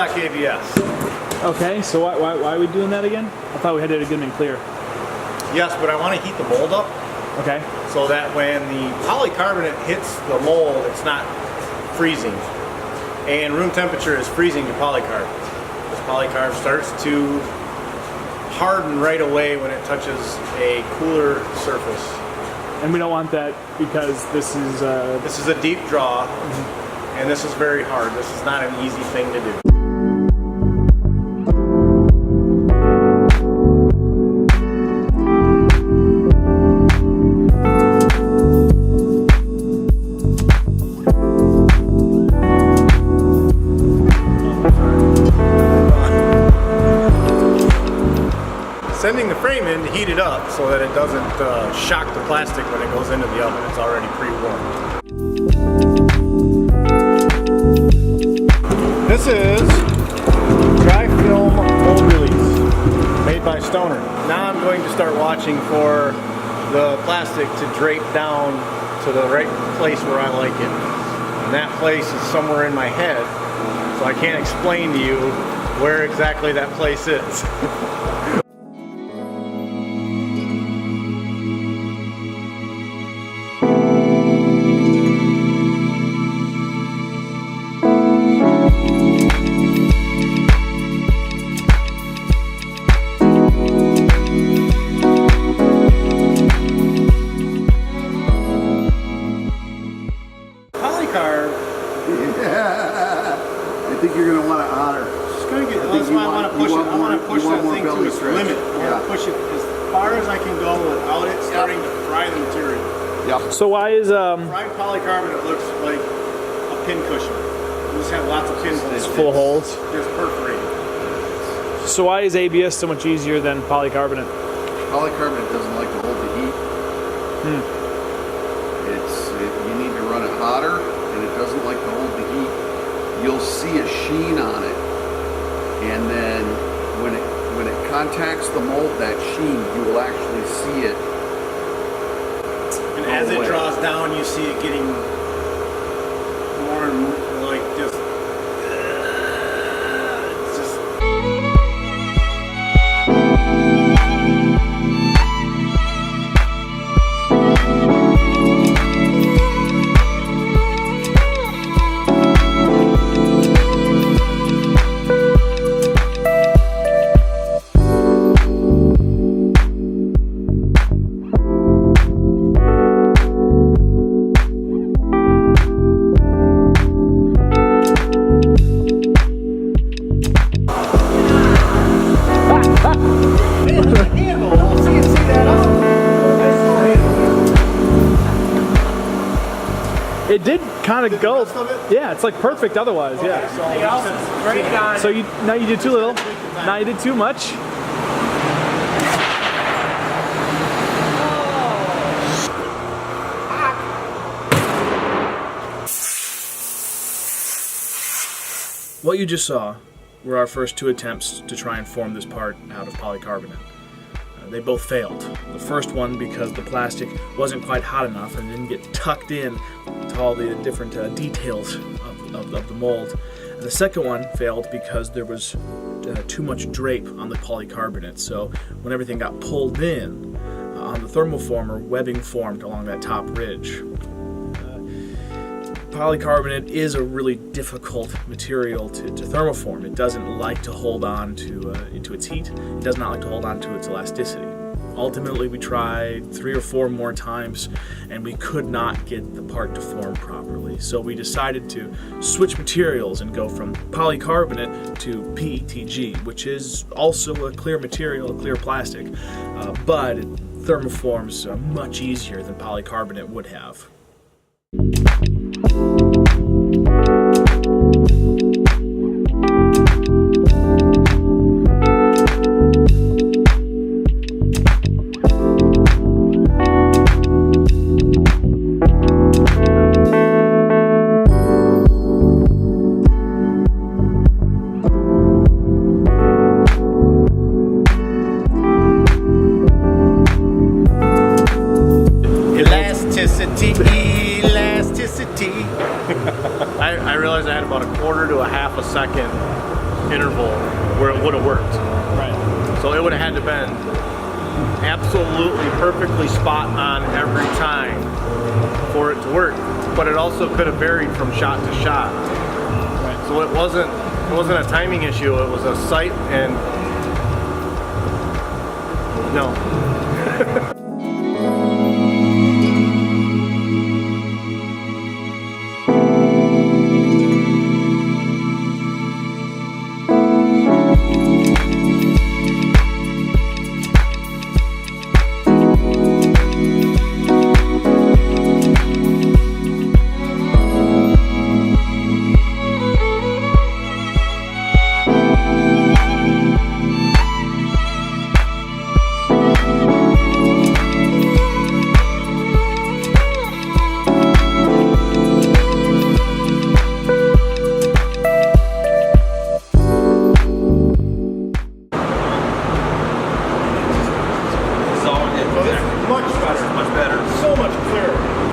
stock ABS. Okay, so why are we doing that again? I thought we had it good and clear. Yes, but I want to heat the mold up Okay. so that when the polycarbonate hits the mold, it's not freezing. And room temperature is freezing the polycarb. This polycarb starts to harden right away when it touches a cooler surface. And we don't want that because this is This is a deep draw, and this is very hard. This is not an easy thing to do. Sending the frame in to heat it up so that it doesn't shock the plastic when it goes into the oven. It's already pre-warmed. This is dry film mold release made by Stoner. Now I'm going to start watching for the plastic to drape down to the right place where I like it. And that place is somewhere in my head, so I can't explain to you where exactly that place is. I think you're going to want to honor. Just gonna get, that's why I want to push it. I want to push that thing to its limit. I want to push it as far as I can go without it starting to fry the material. Yeah. So why is Fried polycarbonate looks like a pin cushion. You just have lots of pins in it. it's full of holes? Just perforated. So why is ABS so much easier than polycarbonate? Polycarbonate doesn't like to hold the heat. You need to run it hotter, and it doesn't like to hold the heat. You'll see a sheen on it, and then when it contacts the mold, that sheen, you will actually see it. And as it draws down, you see it getting more and more like just. It's just. It did kind of go. Yeah, it's like perfect otherwise. Yeah. So now you did too little. Now you did too much. What you just saw were our first two attempts to try and form this part out of polycarbonate. They both failed. The first one because the plastic wasn't quite hot enough and didn't get tucked in to all the different details of the mold. And the second one failed because there was too much drape on the polycarbonate. So when everything got pulled in, on the thermoformer, webbing formed along that top ridge. Polycarbonate is a really difficult material to thermoform. It doesn't like to hold on to its heat. It does not like to hold on to its elasticity. Ultimately, we tried 3 or 4 more times, and we could not get the part to form properly. So we decided to switch materials and go from polycarbonate to PETG, which is also a clear material, a clear plastic, but it thermoforms much easier than polycarbonate would have. I realized I had about 1/4 to 1/2 a second interval where it would have worked. Right. So it would have had to been absolutely perfectly spot on every time for it to work. But it also could have varied from shot to shot. Right. So it wasn't a timing issue, it was a sight and no.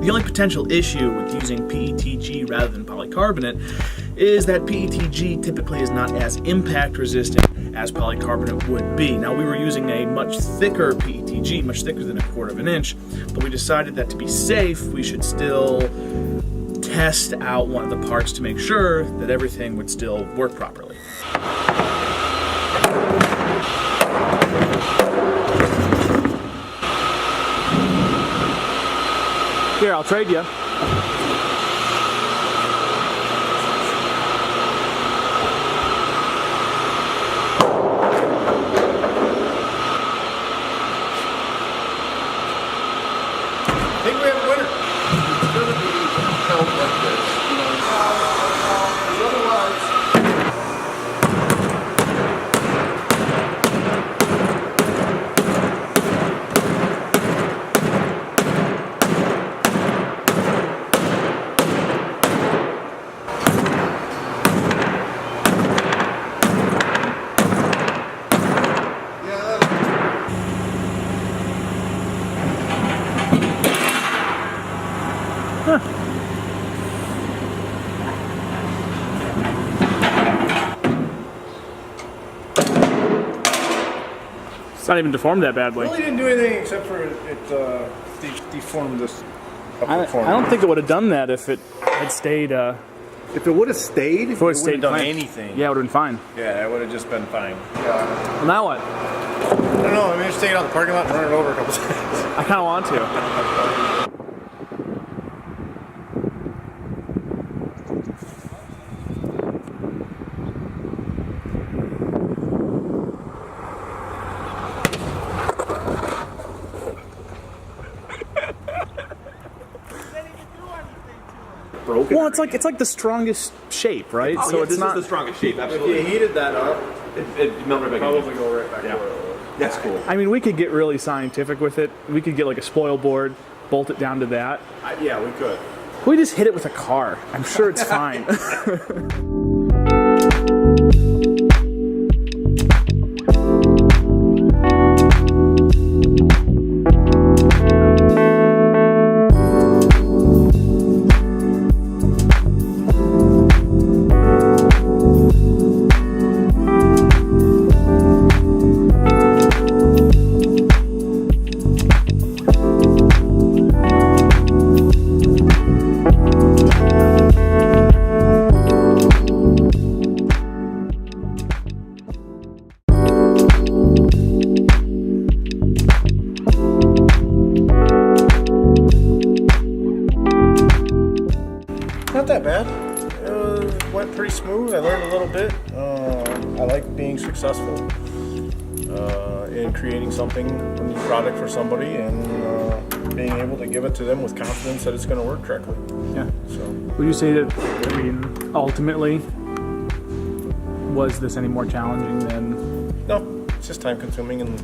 The only potential issue with using PETG rather than polycarbonate is that PETG typically is not as impact resistant as polycarbonate would be. Now, we were using a much thicker PETG, much thicker than 1/4 of an inch, but we decided that to be safe, we should still test out one of the parts to make sure that everything would still work properly. Here, I'll trade you. I think we have a winner. It's gonna be held like this, you know. 'Cause otherwise, It's not even deformed that badly. Really didn't do anything except for it deformed this upper I corner. don't think it would have done that if it had stayed. If it would have stayed, If it would've wouldn't stayed done fine. anything. Yeah, it would have been fine. Yeah, it would have just been fine. Well, now what? I don't know. I mean, just take it out the parking lot and run it over a couple times. I kind of want to. Broken. Well, it's like the strongest shape, right? Oh, so yeah, it's this not. is the strongest shape, If you absolutely. heated that up, It melt right back in. probably go right back Yeah. to where it was. That's cool. I mean, we could get really scientific with it. We could get like a spoil board, bolt it down to that. Yeah, we could. We just hit it with a car. I'm sure it's fine. Not that bad. It went pretty smooth. I learned a little bit. I like being successful in creating something, a new product for somebody, and being able to give it to them with confidence that it's going to work correctly. Yeah. So Would you say that, I mean, ultimately, was this any more challenging than? no, it's just time consuming, and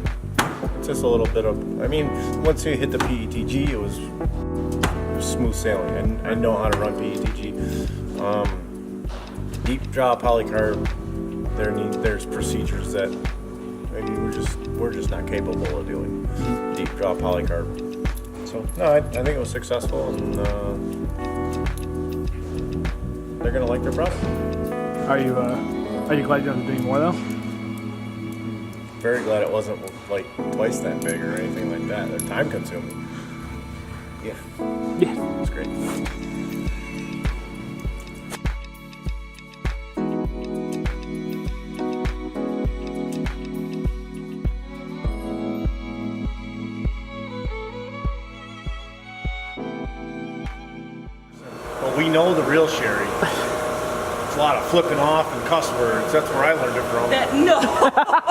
it's just a little bit of. I mean, once you hit the PETG, it was smooth sailing, and I know how to run PETG. Deep draw polycarb, there's procedures that I mean, we're just not capable of doing. Deep draw polycarb. So no, I think it was successful, and they're gonna like their product. Are you Are you glad you don't have to do any more though? Very glad it wasn't like twice that big or anything like that. They're time consuming. Yeah, Yeah. it's great. Well, we know the real Sherry. It's a lot of flipping off and cuss words. That's where I learned it from. No.